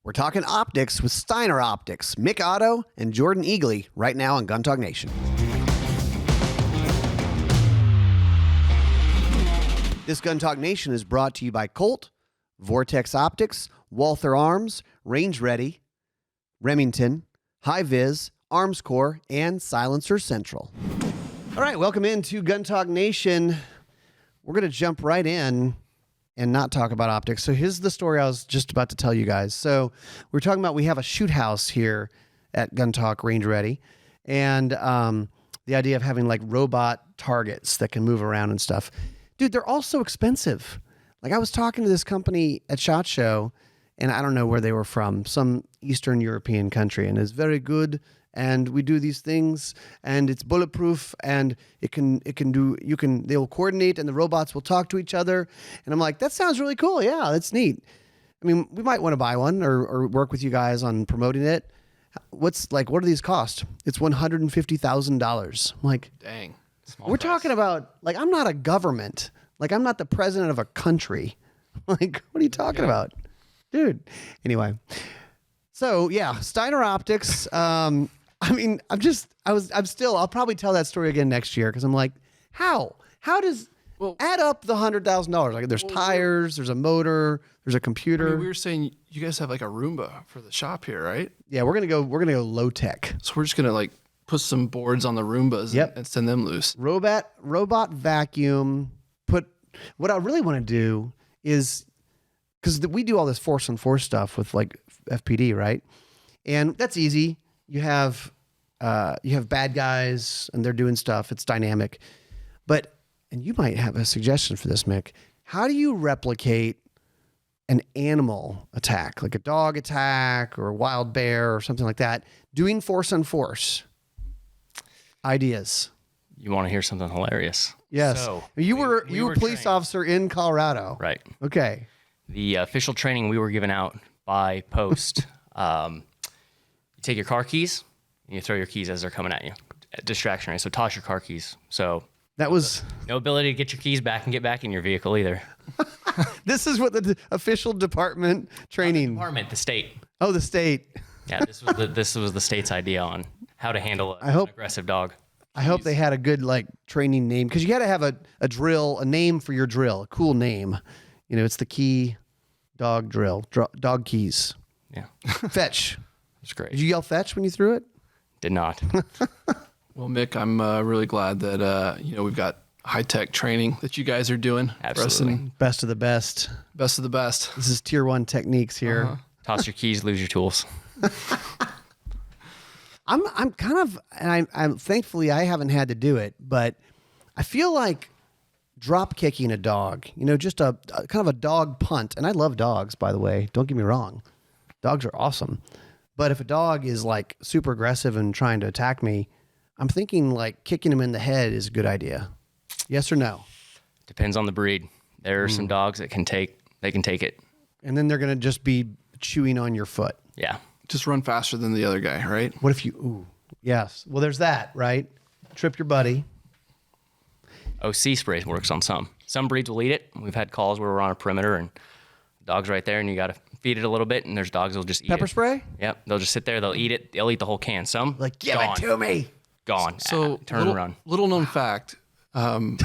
We're talking optics with Steiner Optics, Mick Otto, and Jordan Egli right now on Gun Talk Nation. This Gun Talk Nation is brought to you by Colt, Vortex Optics, Walther Arms, Range Ready, Remington, HI-VIZ, Armscor, and Silencer Central. All right, welcome into Gun Talk Nation. We're going to jump right in and not talk about optics. So here's the story I was just about to tell you guys. So we're talking about we have a shoot house here at Gun Talk Range Ready, and the idea of having like robot targets that can move around and stuff. Dude, they're all so expensive. Like I was talking to this company at SHOT Show, and I don't know where they were from, some Eastern European country, and it's very good. And we do these things, and it's bulletproof, and they'll coordinate, and the robots will talk to each other. And I'm like, that sounds really cool. Yeah, that's neat. I mean, we might want to buy one or work with you guys on promoting it. What do these cost? It's $150,000. I'm like, dang. We're talking about, like, I'm not a government. Like, I'm not the president of a country. Like, what are you talking about? Dude. Anyway. So yeah, Steiner Optics. I'll probably tell that story again next year because I'm like, how does add up the $100,000? Like there's tires, there's a motor, there's a computer. I mean, we were saying you guys have like a Roomba for the shop here, right? Yeah, we're gonna go low tech. So we're just gonna like put some boards on the Roombas and send them loose. Robot vacuum. What I really want to do is, because we do all this force on force stuff with like FPD, right? And that's easy. You have bad guys and they're doing stuff. It's dynamic. And you might have a suggestion for this, Mick. How do you replicate an animal attack, like a dog attack or a wild bear or something like that, doing force on force? Ideas. You want to hear something hilarious? Yes. So you were a police officer in Colorado. Right. Okay. The official training we were given out by post, you take your car keys and you throw your keys as they're coming at you. Distraction, right? So toss your car keys. So that was no ability to get your keys back and get back in your vehicle either. This is what the official department training. The state. Oh, the state. Yeah, this was the state's idea on how to handle an aggressive dog. I hope they had a good like training name, because you got to have a drill, a name for your drill, a cool name. You know, it's the key dog drill, dog keys. Yeah. Fetch. It's great. Did you yell fetch when you threw it? Did not. Well, Mick, I'm really glad that we've got high-tech training that you guys are doing. Absolutely. Best of the best. Best of the best. This is tier 1 techniques here. Uh-huh. Toss your keys, lose your tools. I'm kind of, and I'm thankfully I haven't had to do it, but I feel like drop kicking a dog, just a kind of a dog punt. And I love dogs, by the way. Don't get me wrong. Dogs are awesome. But if a dog is like super aggressive and trying to attack me, I'm thinking like kicking him in the head is a good idea. Yes or no? Depends on the breed. There are some dogs that can take it. And then they're going to just be chewing on your foot. Yeah. Just run faster than the other guy, right? What if yes. Well, there's that, right? Trip your buddy. OC spray works on some. Some breeds will eat it. We've had calls where we're on a perimeter and dog's right there and you got to feed it a little bit, and there's dogs that'll just eat Pepper it. spray? Yep. They'll just sit there. They'll eat it. They'll eat the whole can. Some like, give gone. it to me. Gone. So turn and run. Little known fact, Kevin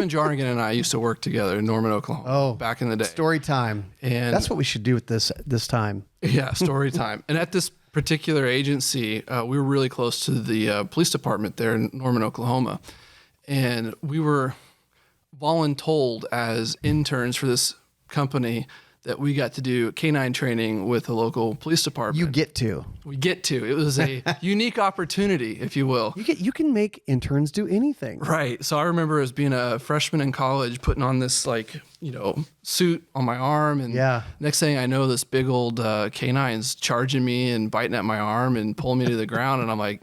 Jarnigan and I used to work together in Norman, Oklahoma back in the day. Story time. And that's what we should do with this time. Yeah, story time. And at this particular agency, we were really close to the police department there in Norman, Oklahoma. And we were voluntold as interns for this company that we got to do canine training with the local police department. You get to. We get to. It was a unique opportunity, if you will. You can make interns do anything. Right. So I remember as being a freshman in college, putting on this suit on my arm, and next thing I know, this big old canine's charging me and biting at my arm and pulling me to the ground, and I'm like,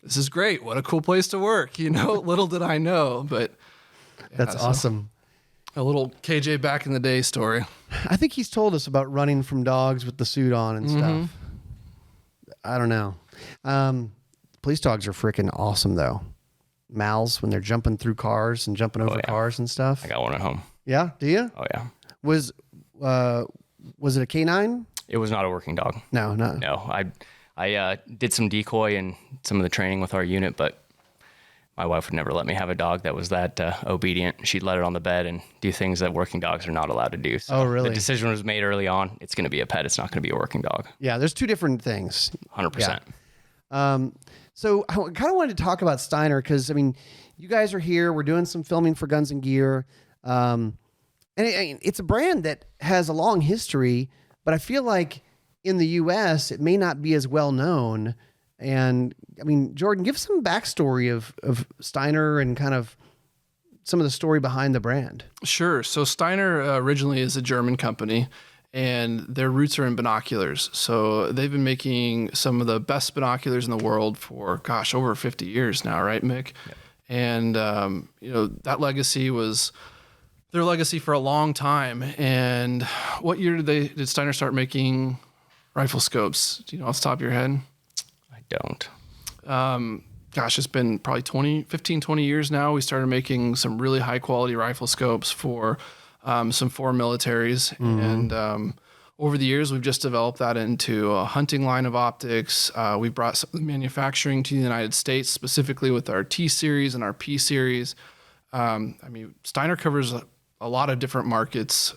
"This is great! What a cool place to work!" Little did I know, but that's awesome. A little KJ back in the day story. I think he's told us about running from dogs with the suit on and stuff. I don't know. Police dogs are freaking awesome, though. Mals, when they're jumping through cars and jumping over cars and stuff. I got one at home. Yeah? Do you? Oh, yeah. Was it a canine? It was not a working dog. No. No, I did some decoy and some of the training with our unit, but my wife would never let me have a dog that was that obedient. She'd let it on the bed and do things that working dogs are not allowed to do. So Oh, really? The decision was made early on. It's going to be a pet. It's not going to be a working dog. Yeah, there's two different things. 100%. So I kind of wanted to talk about Steiner because, I mean, you guys are here. We're doing some filming for Guns and Gear. And it's a brand that has a long history, but I feel like in the U.S., it may not be as well known. And, I mean, Jordan, give some backstory of Steiner and kind of some of the story behind the brand. Sure. So Steiner originally is a German company, and their roots are in binoculars. So they've been making some of the best binoculars in the world for, over 50 years now, right, Mick? Yep. And, that legacy was their legacy for a long time. And what year did Steiner start making rifle scopes? Do you know off the top of your head? I don't. It's been probably 15, 20 years now. We started making some really high quality rifle scopes for some foreign militaries. Mm-hmm. And over the years, we've just developed that into a hunting line of optics. We brought some manufacturing to the United States, specifically with our T series and our P series. Steiner covers a lot of different markets.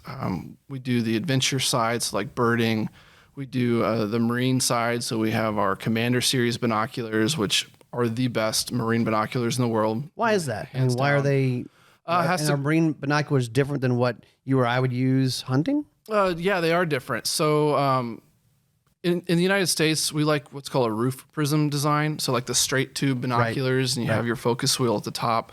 We do the adventure sides like birding. We do the marine side. So we have our Commander series binoculars, which are the best marine binoculars in the world. Why is that? And why are they? Are marine binoculars different than what you or I would use hunting? Yeah, they are different. So in the United States, we like what's called a roof prism design. So like the straight tube binoculars, and you have your focus wheel at the top.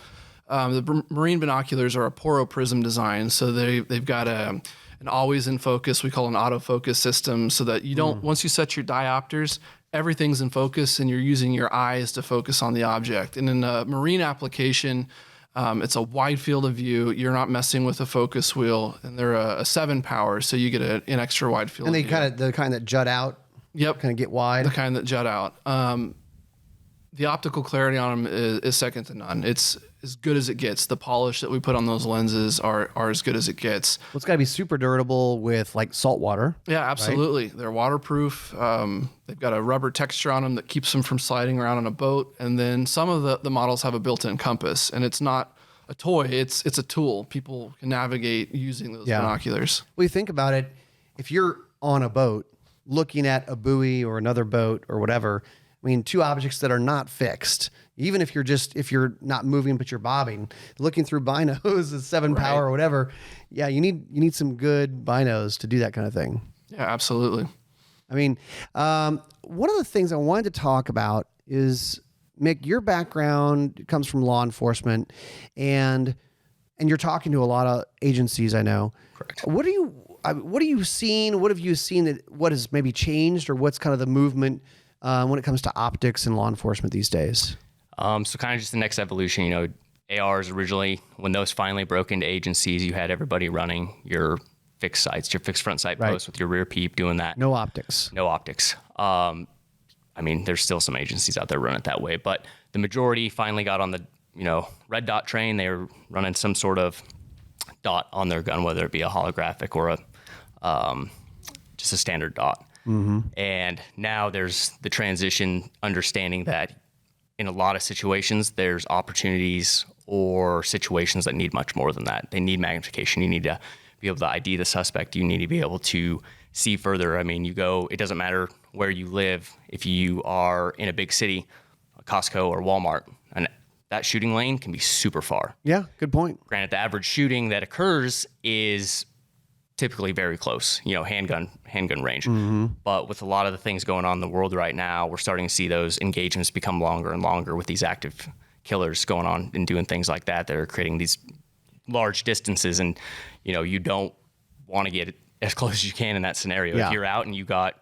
The marine binoculars are a poro prism design. So they've got an always in focus. We call an autofocus system, so that you don't once you set your diopters, everything's in focus, and you're using your eyes to focus on the object. And in a marine application, it's a wide field of view. You're not messing with a focus wheel, and they're a 7 power, so you get an extra wide field. And they of view. the kind that jut out. Yep, kind of get wide. The kind that jut out. The optical clarity on them is second to none. It's as good as it gets. The polish that we put on those lenses are as good as it gets. Well, it's got to be super durable with like salt water. Yeah, absolutely. Right? They're waterproof. They've got a rubber texture on them that keeps them from sliding around on a boat. And then some of the models have a built-in compass, and it's not a toy. It's a tool. People can navigate using those binoculars. Well, you think about it. If you're on a boat looking at a buoy or another boat or whatever, I mean, two objects that are not fixed, even if you're not moving, but you're bobbing, looking through binos, a 7 power or whatever. Yeah. You need some good binos to do that kind of thing. Yeah, absolutely. I mean, one of the things I wanted to talk about is, Mick, your background comes from law enforcement, and you're talking to a lot of agencies, I know. Correct. What are you seeing? What have you seen what has maybe changed, or what's kind of the movement when it comes to optics and law enforcement these days? So kind of just the next evolution, ARs originally, when those finally broke into agencies, you had everybody running your fixed sights, your fixed front sight posts with your rear peep doing that. No optics. There's still some agencies out there running it that way, but the majority finally got on the, red dot train. They were running some sort of dot on their gun, whether it be a holographic or just a standard dot. Mm-hmm. And now there's the transition, understanding that in a lot of situations, there's opportunities or situations that need much more than that. They need magnification. You need to be able to ID the suspect. You need to be able to see further. I mean, it doesn't matter where you live. If you are in a big city, a Costco or Walmart, and that shooting lane can be super far. Yeah, good point. Granted, the average shooting that occurs is typically very close, handgun range. Mm-hmm. But with a lot of the things going on in the world right now, we're starting to see those engagements become longer and longer with these active killers going on and doing things like that are creating these large distances. And, you don't want to get as close as you can in that scenario. Yeah. If you're out and you got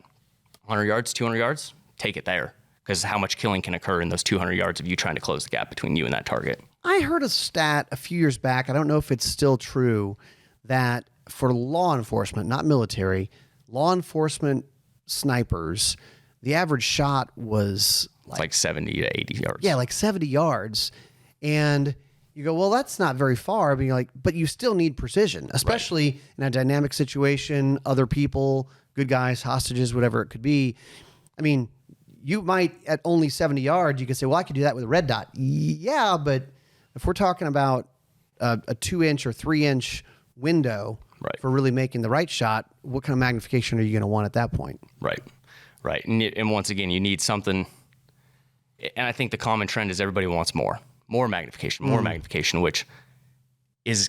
100 yards, 200 yards, take it there. Because how much killing can occur in those 200 yards of you trying to close the gap between you and that target? I heard a stat a few years back, I don't know if it's still true, that for law enforcement, not military, law enforcement snipers, the average shot was like 70 to 80 yards. Yeah, like 70 yards. And you go, well, that's not very far. But you still need precision, especially in a dynamic situation, other people, good guys, hostages, whatever it could be. I mean, you might at only 70 yards, you could say, well, I could do that with a red dot. Yeah, but if we're talking about a 2-inch or 3-inch window for really making the right shot, what kind of magnification are you going to want at that point? Right. And once again, you need something. And I think the common trend is everybody wants more magnification, which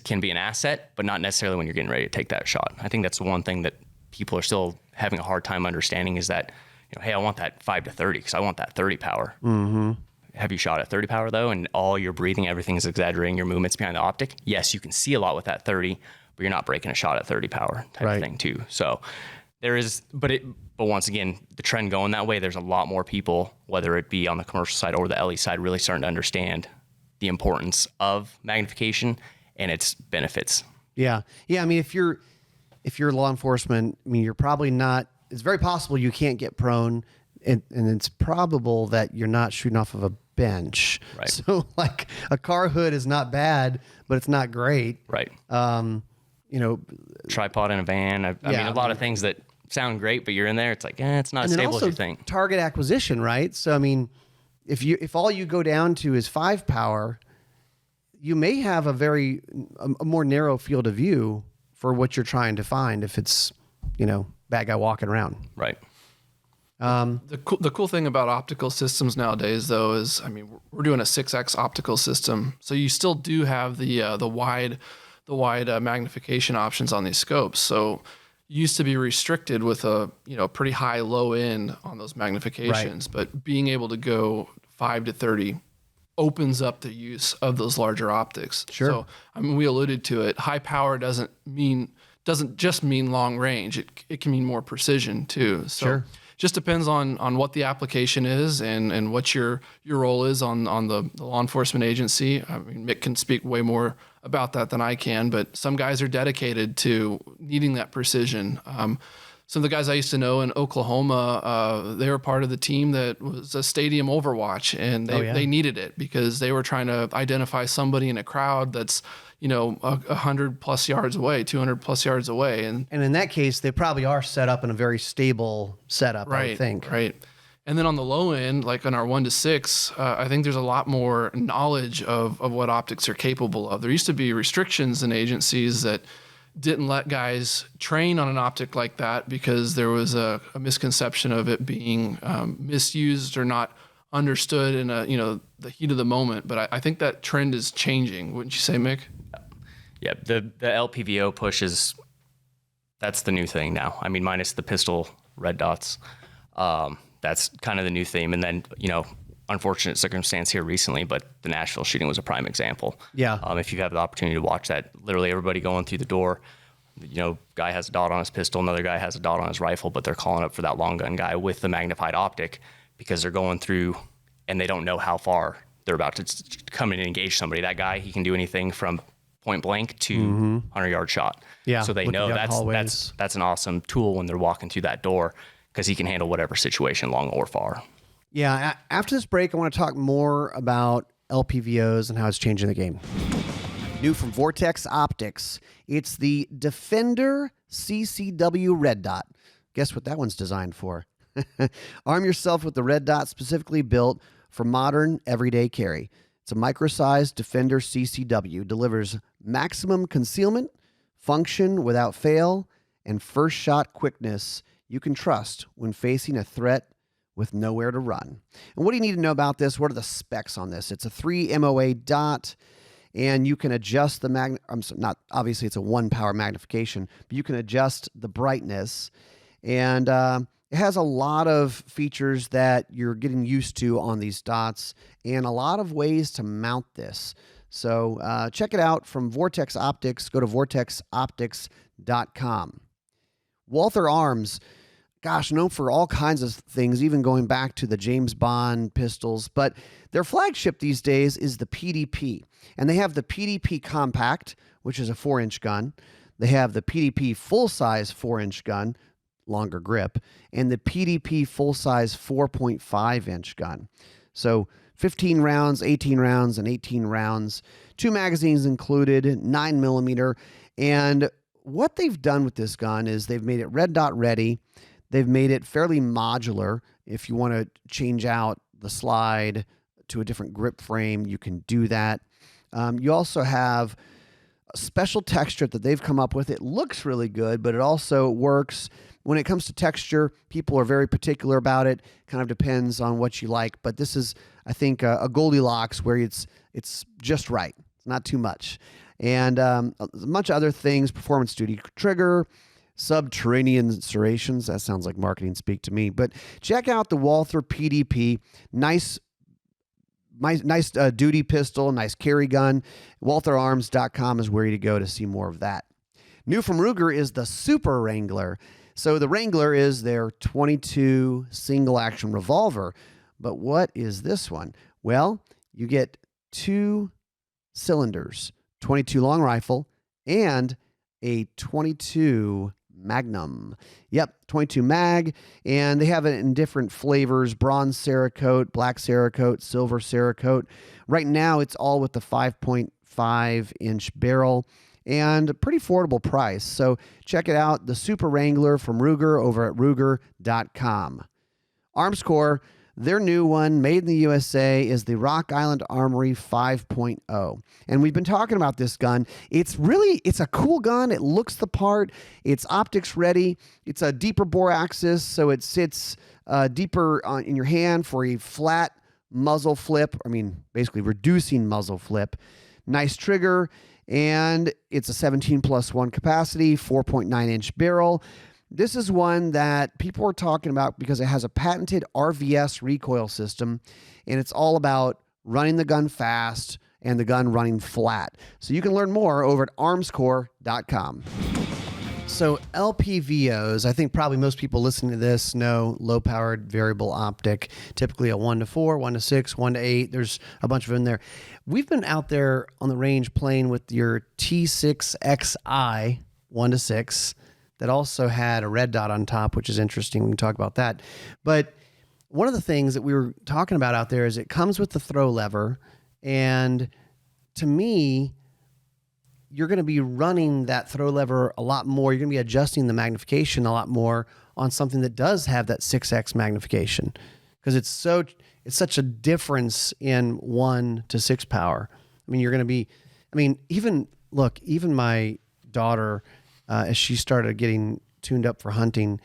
can be an asset, but not necessarily when you're getting ready to take that shot. I think that's the one thing that people are still having a hard time understanding is that, hey, I want that 5 to 30 because I want that 30 power. Mm-hmm. Have you shot at 30 power though? And all your breathing, everything is exaggerating your movements behind the optic. Yes, you can see a lot with that 30, but you're not breaking a shot at 30 power type of thing too. So there is, but once again, the trend going that way, there's a lot more people, whether it be on the commercial side or the LE side, really starting to understand the importance of magnification and its benefits. Yeah. I mean, if you're law enforcement, I mean, you're probably not. It's very possible you can't get prone, and it's probable that you're not shooting off of a bench. Right. So, like, a car hood is not bad, but it's not great. Right. Tripod in a van. I mean, a lot of things that sound great, but you're in there, it's like, it's not as stable as you think. Target acquisition, right? So, I mean, if all you go down to is 5 power, you may have a more narrow field of view for what you're trying to find if it's, bad guy walking around. Right. The cool thing about optical systems nowadays, though, is, I mean, we're doing a 6x optical system, so you still do have the wide magnification options on these scopes. So you used to be restricted with a pretty high low end on those magnifications, but being able to go 5 to 30 opens up the use of those larger optics. Sure. So I mean, we alluded to it. High power doesn't just mean long range. It can mean more precision too. So sure. Just depends on what the application is and what your role is on the law enforcement agency. I mean, Mick can speak way more about that than I can, but some guys are dedicated to needing that precision. Some of the guys I used to know in Oklahoma, they were part of the team that was a stadium overwatch, and they needed it because they were trying to identify somebody in a crowd that's 100 plus yards away, 200 plus yards away. And in that case, they probably are set up in a very stable setup, right, I think. Right. And then on the low end, like on our 1 to 6, I think there's a lot more knowledge of what optics are capable of. There used to be restrictions in agencies that didn't let guys train on an optic like that because there was a misconception of it being misused or not understood in the heat of the moment. But I think that trend is changing. Wouldn't you say, Mick? Yeah, the LPVO push that's the new thing now. I mean, minus the pistol red dots. That's kind of the new theme. And then, unfortunate circumstance here recently, but the Nashville shooting was a prime example. Yeah. If you have the opportunity to watch that, literally everybody going through the door, guy has a dot on his pistol, another guy has a dot on his rifle, but they're calling up for that long gun guy with the magnified optic because they're going through and they don't know how far they're about to come in and engage somebody. That guy, he can do anything from point blank to 100-yard shot. Yeah. So they know that's an awesome tool when they're walking through that door because he can handle whatever situation, long or far. Yeah. After this break, I want to talk more about LPVOs and how it's changing the game. New from Vortex Optics, it's the Defender CCW Red Dot. Guess what that one's designed for? Arm yourself with the red dot specifically built for modern everyday carry. It's a micro-sized Defender CCW, delivers maximum concealment, function without fail, and first shot quickness you can trust when facing a threat with nowhere to run. And what do you need to know about this? What are the specs on this? It's a 3 MOA dot, and you can adjust the obviously it's a 1 power magnification, but you can adjust the brightness, and it has a lot of features that you're getting used to on these dots and a lot of ways to mount this. So check it out from Vortex Optics. Go to vortexoptics.com. Walther Arms, gosh, known for all kinds of things, even going back to the James Bond pistols, but their flagship these days is the PDP. And they have the PDP Compact, which is a 4-inch gun. They have the PDP full-size 4-inch gun, longer grip, and the PDP full-size 4.5-inch gun. So 15 rounds, 18 rounds, and 18 rounds. 2 magazines included, 9mm. And what they've done with this gun is they've made it red dot ready. They've made it fairly modular. If you want to change out the slide to a different grip frame, you can do that. You also have a special texture that they've come up with. It looks really good, but it also works. When it comes to texture, people are very particular about it. Kind of depends on what you like, but this is, I think, a Goldilocks where it's just right. It's not too much. And a bunch of other things, performance duty trigger, subterranean serrations. That sounds like marketing speak to me. But check out the Walther PDP. Nice duty pistol, nice carry gun. WaltherArms.com is where you go to see more of that. New from Ruger is the Super Wrangler. So the Wrangler is their .22 single action revolver. But what is this one? Well, you get 2 cylinders, .22 long rifle, and a .22 Magnum. Yep, .22 mag, and they have it in different flavors: bronze Cerakote, black Cerakote, silver Cerakote. Right now, it's all with the 5.5-inch barrel and a pretty affordable price. So check it out, the Super Wrangler from Ruger over at Ruger.com. Armscor, their new one, made in the USA, is the Rock Island Armory 5.0. And we've been talking about this gun. It's a cool gun. It looks the part. It's optics ready. It's a deeper bore axis, so it sits deeper in your hand for a flat muzzle flip. I mean, basically reducing muzzle flip. Nice trigger, and it's a 17+1 capacity, 4.9-inch barrel. This is one that people are talking about because it has a patented RVS recoil system, and it's all about running the gun fast and the gun running flat. So you can learn more over at armscor.com. So LPVOs, I think probably most people listening to this know low-powered variable optic, typically a 1-4, 1-6, 1-8. There's a bunch of them in there. We've been out there on the range playing with your T6XI 1-6 that also had a red dot on top, which is interesting. We can talk about that. But one of the things that we were talking about out there is it comes with the throw lever, and to me, you're going to be running that throw lever a lot more. You're going to be adjusting the magnification a lot more on something that does have that 6x magnification, because it's such a difference in 1 to 6 power. I mean, you're going to be, even my daughter, as she started getting tuned up for hunting,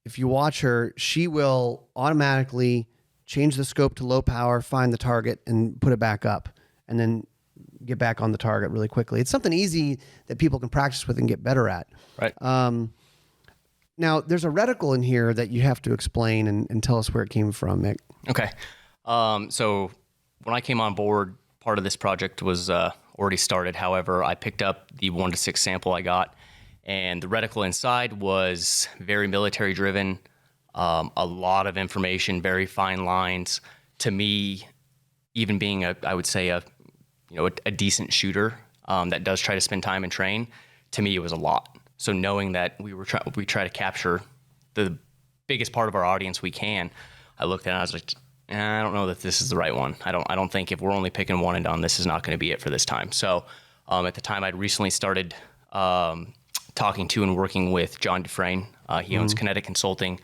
if you watch her, she will automatically change the scope to low power, find the target, and put it back up, and then get back on the target really quickly. It's something easy that people can practice with and get better at. Right. Now, there's a reticle in here that you have to explain and tell us where it came from, Mick. Okay. So when I came on board, part of this project was already started. However, I picked up the 1-6 sample I got, and the reticle inside was very military driven, a lot of information, very fine lines. To me, even being a decent shooter that does try to spend time and train, to me it was a lot. So knowing that we try to capture the biggest part of our audience we can, I looked at it and I was like, I don't know that this is the right one. I don't think if we're only picking one and done, this is not going to be it for this time. So at the time, I'd recently started talking to and working with John Dufresne. He owns Kinetic Consulting.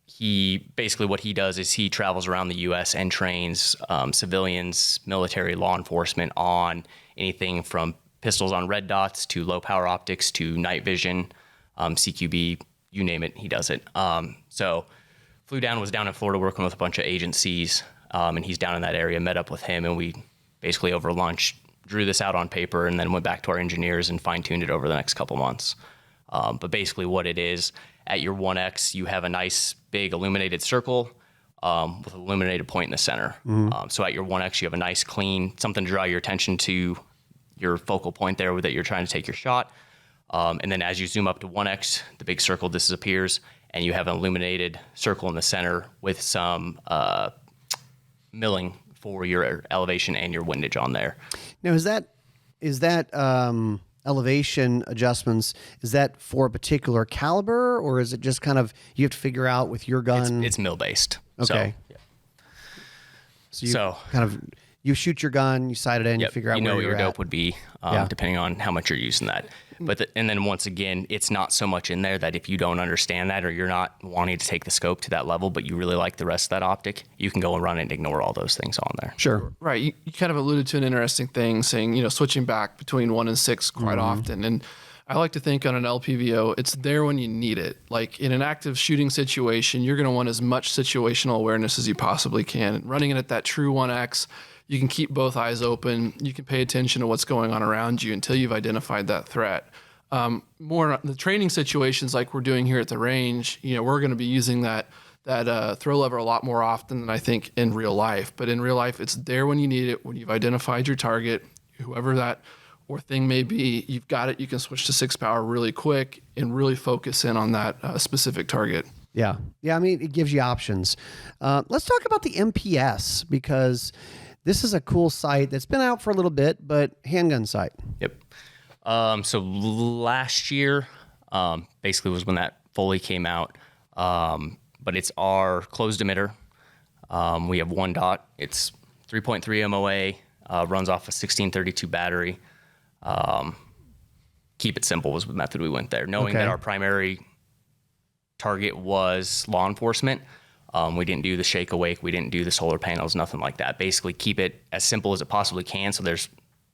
He basically, what he does is he travels around the U.S. and trains civilians, military, law enforcement on anything from pistols on red dots to low power optics to night vision, CQB, you name it, he does it. So was down in Florida working with a bunch of agencies, and he's down in that area, met up with him, and we basically over lunch drew this out on paper and then went back to our engineers and fine-tuned it over the next couple months. But basically what it is, at your 1X, you have a nice big illuminated circle with an illuminated point in the center. So at your 1X, you have a nice clean, something to draw your attention to your focal point there that you're trying to take your shot. And then as you zoom up to 1X, the big circle disappears, and you have an illuminated circle in the center with some milling for your elevation and your windage on there. Now, is that elevation adjustments, is that for a particular caliber, or is it just kind of you have to figure out with your gun? It's mill based. Okay. So, So you kind of you shoot your gun, you sight it in, you figure out where what you're your at. dope would be, depending on how much you're using that. But and then once again, it's not so much in there that if you don't understand that or you're not wanting to take the scope to that level, but you really like the rest of that optic, you can go and run and ignore all those things on there. Sure. Right. You kind of alluded to an interesting thing saying, switching back between 1 and 6 quite often. And I like to think on an LPVO, it's there when you need it. Like in an active shooting situation, you're going to want as much situational awareness as you possibly can. Running it at that true 1X, you can keep both eyes open. You can pay attention to what's going on around you until you've identified that threat. More in the training situations like we're doing here at the range, we're going to be using that throw lever a lot more often than I think in real life. But in real life, it's there when you need it, when you've identified your target, whoever that or thing may be, you've got it. You can switch to 6 power really quick and really focus in on that specific target. Yeah. I mean, it gives you options. Let's talk about the MPS because this is a cool sight that's been out for a little bit, but handgun sight. Yep. So last year, basically was when that fully came out. But it's our closed emitter. We have 1 dot. It's 3.3 MOA, runs off a 1632 battery. Keep it simple was the method we went there, knowing that our primary target was law enforcement. We didn't do the shake awake. We didn't do the solar panels, nothing like that. Basically keep it as simple as it possibly can. So there's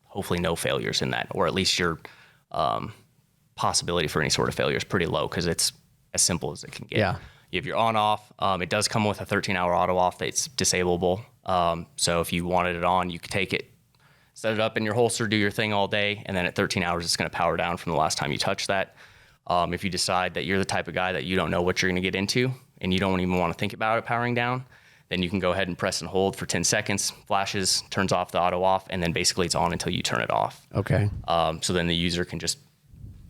hopefully no failures in that, or at least your possibility for any sort of failure is pretty low because it's as simple as it can get. Yeah. You have your on-off. It does come with a 13-hour auto-off that's disableable. So if you wanted it on, you could take it, set it up in your holster, do your thing all day, and then at 13 hours, it's going to power down from the last time you touched that. If you decide that you're the type of guy that you don't know what you're going to get into and you don't even want to think about it powering down, then you can go ahead and press and hold for 10 seconds, flashes, turns off the auto off, and then basically it's on until you turn it off. Okay. So then the user can just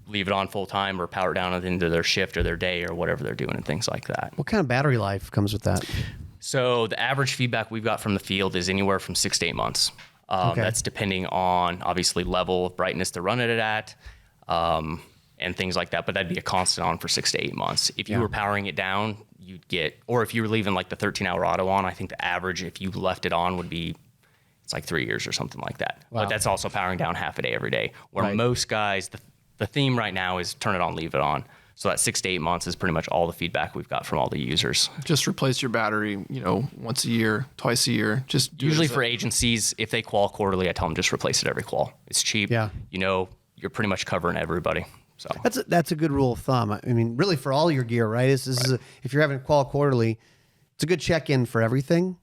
leave it on full time or power down into their shift or their day or whatever they're doing and things like that. What kind of battery life comes with that? So the average feedback we've got from the field is anywhere from 6 to 8 months. That's depending on obviously level of brightness to run it at, and things like that. But that'd be a constant on for 6 to 8 months. If you were powering it down, you'd get, or if you were leaving like the 13-hour auto on, I think the average, if you left it on, would be, it's like 3 years or something like that. Wow. But that's also powering down half a day every day. Where most guys, the theme right now is turn it on, leave it on. So that 6 to 8 months is pretty much all the feedback we've got from all the users. Just replace your battery, once a year, twice a year. Just usually for agencies, if they qual quarterly, I tell them just replace it every qual. It's cheap. Yeah. You're pretty much covering everybody. So that's a good rule of thumb. I mean, really for all your gear, right? If you're having a qual quarterly, it's a good check-in for everything.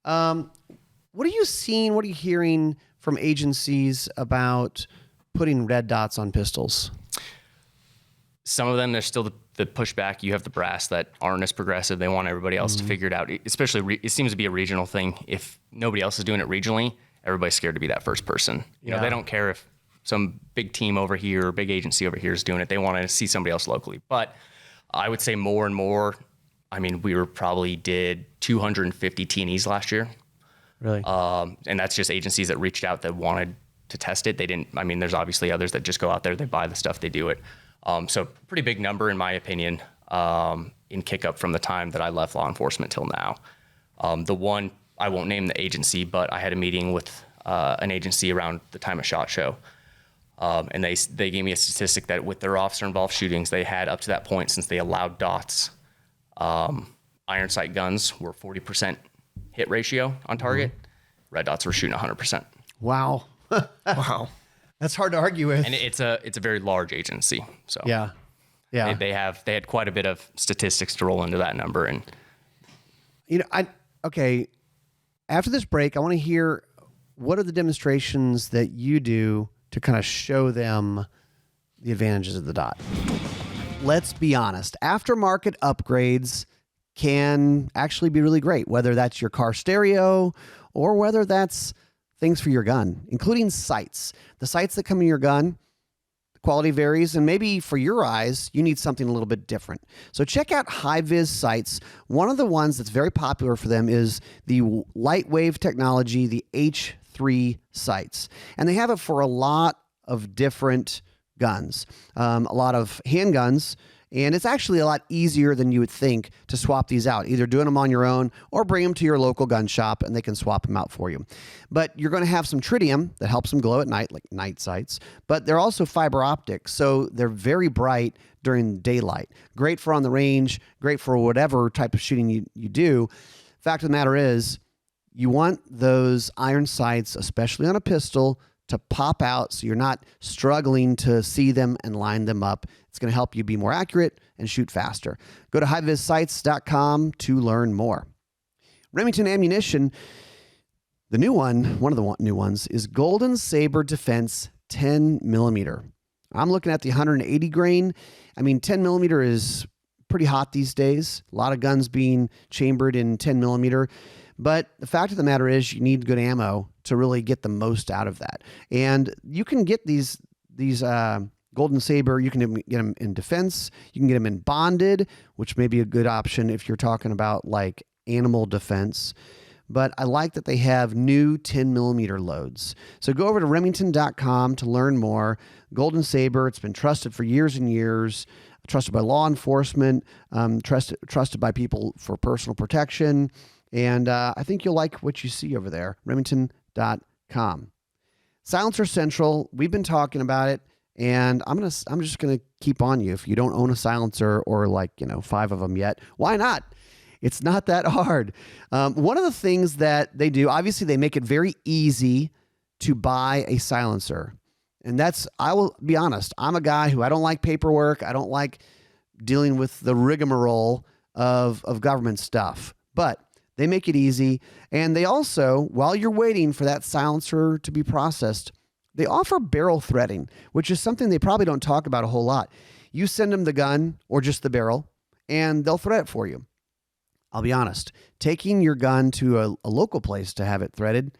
What are you seeing? What are you hearing from agencies about putting red dots on pistols? Some of them, there's still the pushback. You have the brass that aren't as progressive. They want everybody else to figure it out. Especially, it seems to be a regional thing. If nobody else is doing it regionally, everybody's scared to be that first person. They don't care if some big team over here or big agency over here is doing it. They want to see somebody else locally. But I would say more and more, I mean, we probably did 250 T&Es last year. Really? And that's just agencies that reached out that wanted to test it. They didn't, I mean, there's obviously others that just go out there, they buy the stuff, they do it. So pretty big number in my opinion, in kick up from the time that I left law enforcement till now. The one, I won't name the agency, but I had a meeting with an agency around the time of SHOT Show. And they gave me a statistic that with their officer-involved shootings, they had up to that point since they allowed dots, iron sight guns were 40% hit ratio on target. Red dots were shooting 100%. Wow. Wow. That's hard to argue with. And it's a very large agency. So yeah. they had quite a bit of statistics to roll into that number. And okay. After this break, I want to hear what are the demonstrations that you do to kind of show them the advantages of the dot. Let's be honest. Aftermarket upgrades can actually be really great, whether that's your car stereo or whether that's things for your gun, including sights. The sights that come in your gun, the quality varies, and maybe for your eyes, you need something a little bit different. So check out HI-VIZ sights. One of the ones that's very popular for them is the light wave technology, the H3 sights. And they have it for a lot of different guns, a lot of handguns, And it's actually a lot easier than you would think to swap these out, either doing them on your own or bring them to your local gun shop and they can swap them out for you. But you're going to have some tritium that helps them glow at night, like night sights, but they're also fiber optic, so they're very bright during daylight. Great for on the range, great for whatever type of shooting you do. Fact of the matter is, you want those iron sights, especially on a pistol, to pop out so you're not struggling to see them and line them up. It's going to help you be more accurate and shoot faster. Go to HI-VIZsights.com to learn more. Remington ammunition, the new one of the new ones, is Golden Saber Defense 10 millimeter. I'm looking at the 180 grain. I mean, 10 millimeter is pretty hot these days. A lot of guns being chambered in 10 millimeter. But the fact of the matter is you need good ammo to really get the most out of that. And you can get these Golden Saber, you can get them in defense. You can get them in bonded, which may be a good option if you're talking about like animal defense. But I like that they have new 10 millimeter loads. So go over to Remington.com to learn more. Golden Saber, it's been trusted for years and years, trusted by law enforcement, trusted by people for personal protection. And I think you'll like what you see over there, Remington.com. Silencer Central, we've been talking about it, and I'm just gonna keep on you. If you don't own a silencer or 5 of them yet, why not? It's not that hard. One of the things that they do, obviously, they make it very easy to buy a silencer, and I will be honest, I'm a guy who I don't like paperwork. I don't like dealing with the rigmarole of government stuff, but they make it easy. And they also, while you're waiting for that silencer to be processed, they offer barrel threading, which is something they probably don't talk about a whole lot. You send them the gun or just the barrel, and they'll thread it for you. I'll be honest, taking your gun to a local place to have it threaded,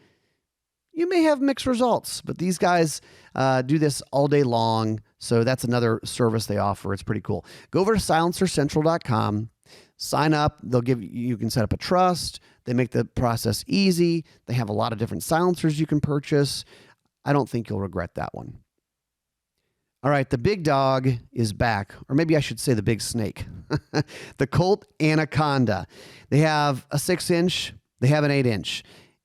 you may have mixed results, but these guys do this all day long. So that's another service they offer. It's pretty cool. Go over to silencercentral.com. Sign up. You can set up a trust. They make the process easy. They have a lot of different silencers you can purchase. I don't think you'll regret that one. All right, the big dog is back, or maybe I should say the big snake. The Colt Anaconda. They have a 6-inch. They have an 8-inch.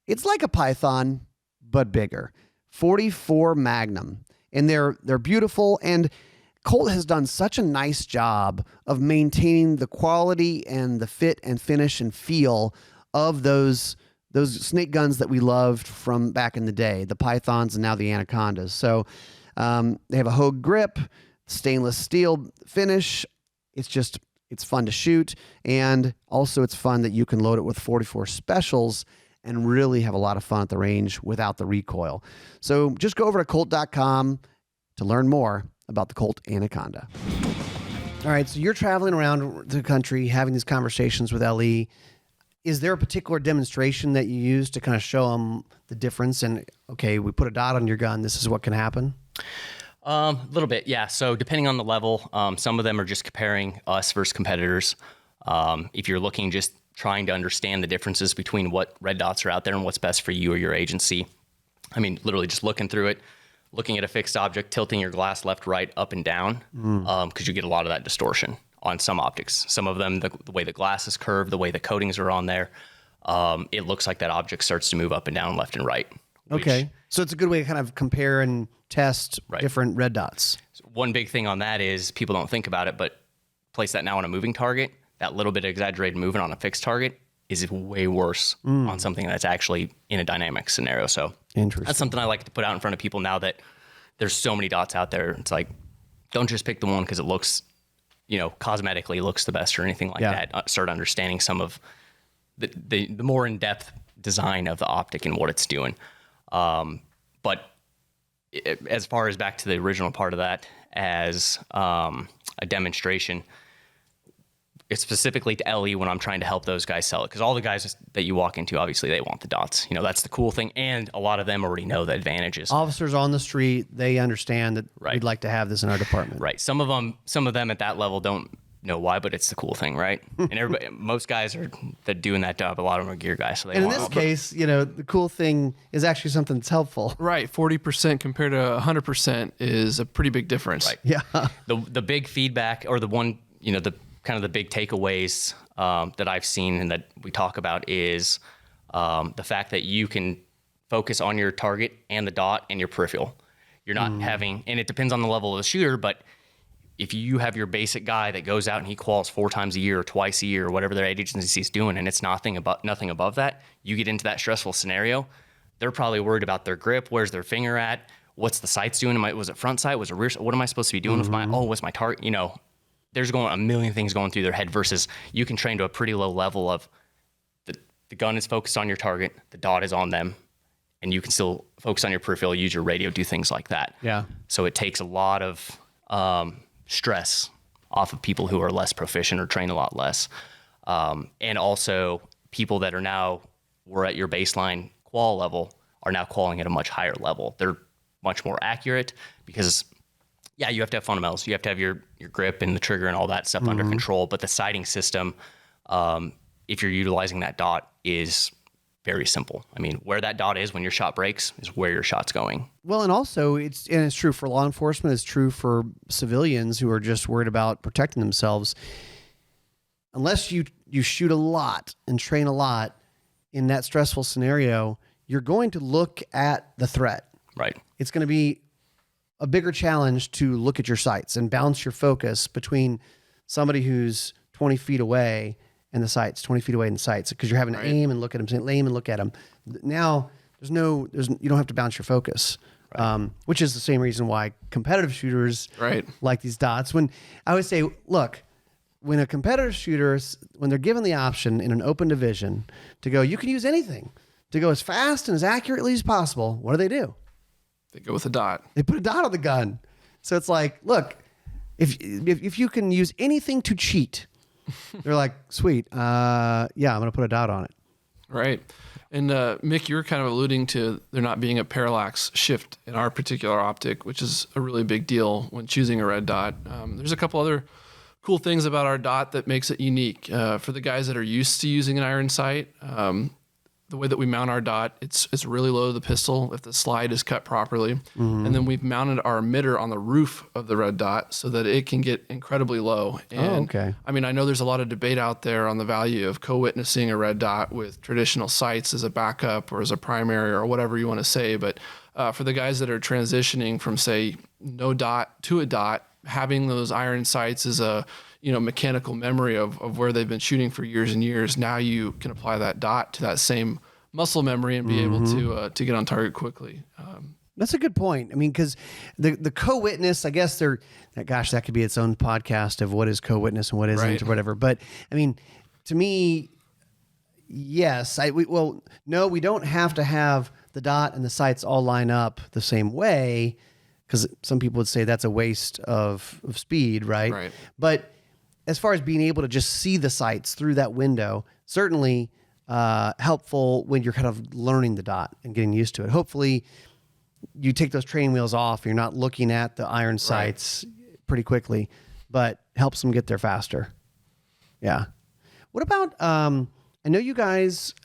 It's like a Python, but bigger. 44 Magnum, and they're beautiful. And Colt has done such a nice job of maintaining the quality and the fit and finish and feel of those snake guns that we loved from back in the day, the Pythons and now the Anacondas. So they have a Hogue grip, stainless steel finish. It's fun to shoot. And also it's fun that you can load it with 44 specials and really have a lot of fun at the range without the recoil. So just go over to Colt.com to learn more about the Colt Anaconda. All right, so you're traveling around the country having these conversations with LE. Is there a particular demonstration that you use to kind of show them the difference? And, okay, we put a dot on your gun. This is what can happen? A little bit, yeah. So depending on the level, some of them are just comparing us versus competitors. If you're looking, just trying to understand the differences between what red dots are out there and what's best for you or your agency. I mean, literally just looking through it, looking at a fixed object, tilting your glass left, right, up, and down, because you get a lot of that distortion on some optics. Some of them, the way the glass is curved, the way the coatings are on there, it looks like that object starts to move up and down, left and right. Okay. So it's a good way to kind of compare and test different red dots. One big thing on that is people don't think about it, but place that now on a moving target, that little bit of exaggerated movement on a fixed target is way worse on something that's actually in a dynamic scenario. So that's something I like to put out in front of people now that there's so many dots out there. It's like, don't just pick the one because it looks, cosmetically looks the best or anything like that. Start understanding some of the more in-depth design of the optic and what it's doing. But as far as back to the original part of that, as a demonstration, it's specifically to LE when I'm trying to help those guys sell it. Because all the guys that you walk into, obviously, they want the dots. That's the cool thing. And a lot of them already know the advantages. Officers on the street, they understand that we'd like to have this in our department. Right. Some of them at that level don't know why, but it's the cool thing, right? And most guys that doing that job, a lot of them are gear guys. So and in this case, the cool thing is actually something that's helpful. Right. 40% compared to 100% is a pretty big difference. Right. Yeah. The big feedback, or the one the kind of the big takeaways that I've seen and that we talk about is the fact that you can focus on your target and the dot and your peripheral. You're not having, and it depends on the level of the shooter, but if you have your basic guy that goes out and he quals 4 times a year or twice a year or whatever their agency is doing, and it's nothing above that, you get into that stressful scenario, they're probably worried about their grip. Where's their finger at? What's the sights doing? Was it front sight? Was it rear? What am I supposed to be doing with what's my target? There's going a million things going through their head versus you can train to a pretty low level of the gun is focused on your target, the dot is on them, and you can still focus on your peripheral, use your radio, do things like that. Yeah. So it takes a lot of stress off of people who are less proficient or train a lot less. And also people that were at your baseline qual level are now qualling at a much higher level. They're much more accurate because you have to have fundamentals. You have to have your grip and the trigger and all that stuff under control. But the sighting system, if you're utilizing that dot, is very simple. I mean, where that dot is when your shot breaks is where your shot's going. Well, and also it's true for law enforcement. It's true for civilians who are just worried about protecting themselves. Unless you shoot a lot and train a lot in that stressful scenario, you're going to look at the threat. Right. It's going to be a bigger challenge to look at your sights and bounce your focus between somebody who's 20 feet away and the sights, 20 feet away in the sights, because you're having to aim and look at them, aim and look at them. Now, you don't have to bounce your focus, which is the same reason why competitive shooters like these dots. When I would say, look, when a competitive shooter, when they're given the option in an open division to go, you can use anything to go as fast and as accurately as possible. What do? They go with a dot. They put a dot on the gun. So it's like, look, if you can use anything to cheat, they're like, sweet. I'm going to put a dot on it. Right. And Mick, you were kind of alluding to there not being a parallax shift in our particular optic, which is a really big deal when choosing a red dot. There's a couple other cool things about our dot that makes it unique. For the guys that are used to using an iron sight, the way that we mount our dot, it's really low to the pistol if the slide is cut properly. Mm-hmm. And then we've mounted our emitter on the roof of the red dot so that it can get incredibly low. And okay. I mean, I know there's a lot of debate out there on the value of co-witnessing a red dot with traditional sights as a backup or as a primary or whatever you want to say. But for the guys that are transitioning from, say, no dot to a dot, having those iron sights is a mechanical memory of where they've been shooting for years and years. Now you can apply that dot to that same muscle memory and be able to get on target quickly. That's a good point. I mean, because the co-witness, I guess that could be its own podcast of what is co-witness and what isn't or whatever. But I mean, to me, yes, we don't have to have the dot and the sights all line up the same way, because some people would say that's a waste of speed, right? Right. But as far as being able to just see the sights through that window, certainly helpful when you're kind of learning the dot and getting used to it. Hopefully you take those training wheels off, you're not looking at the iron sights pretty quickly, but helps them get there faster. Yeah. What about, I know you guys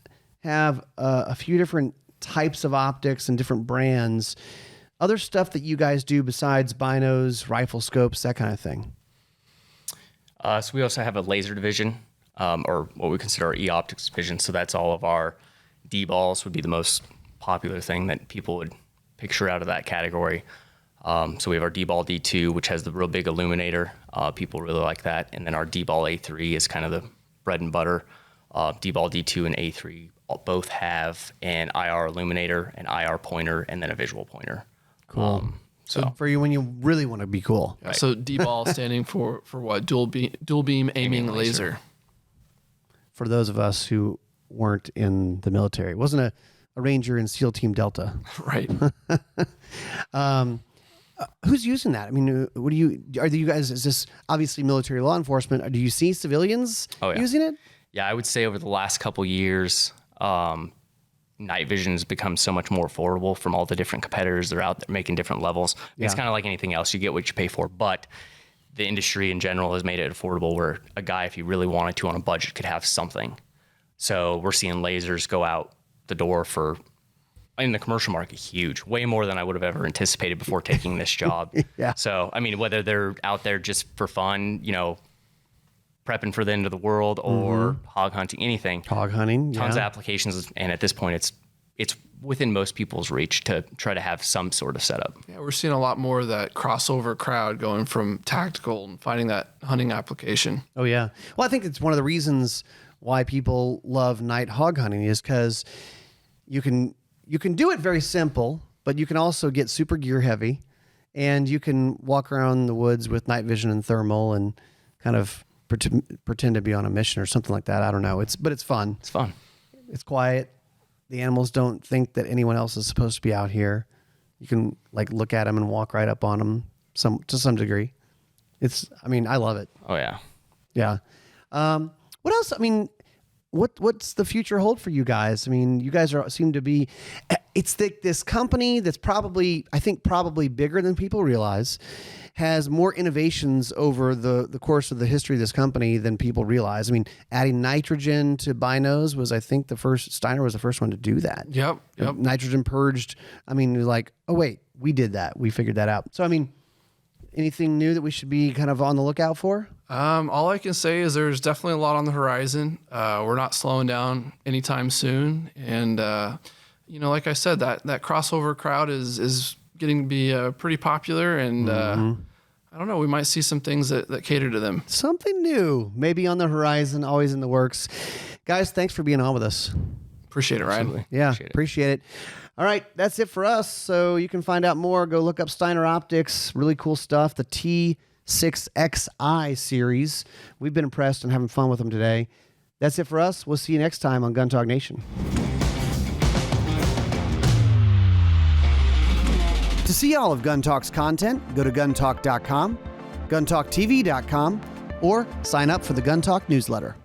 have a few different types of optics and different brands. Other stuff that you guys do besides binos, rifle scopes, that kind of thing? So we also have a laser division, or what we consider our E-optics division. So that's all of our D-balls would be the most popular thing that people would picture out of that category. So we have our D-ball D2, which has the real big illuminator. People really like that. And then our D-ball A3 is kind of the bread and butter. D-ball D2 and A3 both have an IR illuminator, an IR pointer, and then a visual pointer. Cool. So for you when you really want to be cool. Right. So D-ball standing for what? Dual beam aiming laser. For those of us who weren't in the military, it wasn't a Ranger in SEAL Team Delta. Right. Who's using that? I mean, are you guys, is this obviously military law enforcement? Do you see civilians using it? Yeah, I would say over the last couple years, night vision has become so much more affordable from all the different competitors that are out there making different levels. It's kind of like anything else. You get what you pay for, but the industry in general has made it affordable where a guy, if he really wanted to on a budget, could have something. So we're seeing lasers go out the door in the commercial market, huge, way more than I would have ever anticipated before taking this job. Yeah. So, I mean, whether they're out there just for fun, prepping for the end of the world or hog hunting, anything. Hog hunting, Tons of yeah. applications, and at this point, it's within most people's reach to try to have some sort of setup. Yeah, we're seeing a lot more of that crossover crowd going from tactical and finding that hunting application. Oh, yeah. Well, I think it's one of the reasons why people love night hog hunting is because you can do it very simple, but you can also get super gear heavy, and you can walk around the woods with night vision and thermal and kind of pretend to be on a mission or something like that. I don't know. But it's fun. It's fun. It's quiet. The animals don't think that anyone else is supposed to be out here. You can like look at them and walk right up on them to some degree. I love it. Oh, yeah. Yeah. What else? I mean, what's the future hold for you guys? I mean, you guys seem to be, it's this company that's probably bigger than people realize, has more innovations over the course of the history of this company than people realize. I mean, adding nitrogen to binos was, I think, Steiner was the first one to do that. Yep. Nitrogen purged. I mean, you're like, oh wait, we did that. We figured that out. So, I mean, anything new that we should be kind of on the lookout for? All I can say is there's definitely a lot on the horizon. We're not slowing down anytime soon. And, like I said, that crossover crowd is getting to be pretty popular. And I don't know, we might see some things that cater to them. Something new, maybe on the horizon, always in the works. Guys, thanks for being on with us. Appreciate it, Ryan. Absolutely. Yeah, appreciate it. All right, that's it for us. So you can find out more. Go look up Steiner Optics. Really cool stuff. The T6XI series. We've been impressed and having fun with them today. That's it for us. We'll see you next time on Gun Talk Nation. To see all of Gun Talk's content, go to guntalk.com, guntalktv.com, or sign up for the Gun Talk newsletter.